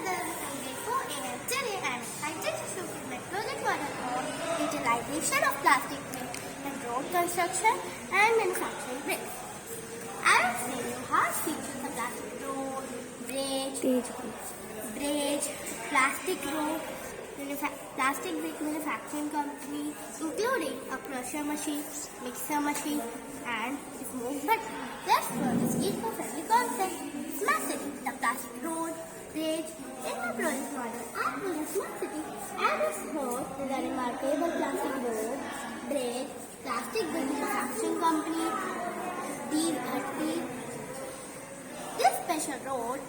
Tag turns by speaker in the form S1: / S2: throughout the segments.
S1: Sunday 4 a.m. Today I am excited to showcase my project model on utilization of plastic waste in road construction and manufacturing bricks. I will show you how it features a plastic road, bridge, plastic road, plastic brick manufacturing company, including a crusher machine, mixer machine, and smoke button. Let's first eco-friendly concept. Smart city, the plastic road, bridge, in the project model, I built a smart city and its host is a remarkable plastic road, bridge, plastic brick manufacturing company, D30. This special road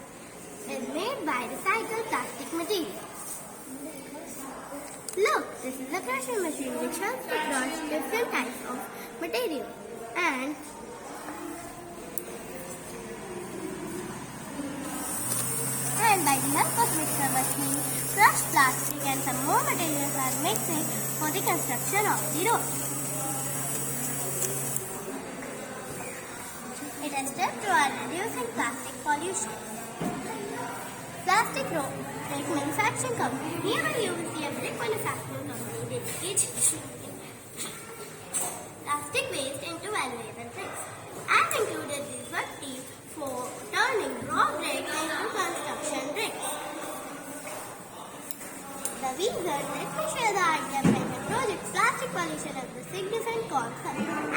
S1: is made by recycled plastic material. Look, this is a crushing machine which helps to crush different types of material. And by the help of mixer machine, crushed plastic and some more materials are mixed for the construction of the road. It has stepped toward reducing plastic pollution. Plastic road brick manufacturing company. Here you will see a brick manufacturing company dedicated to plastic waste into valuable bricks. I have included these workpiece for turning raw bricks into construction bricks. The reason, let me share the idea behind the project. Plastic pollution is a significant concern.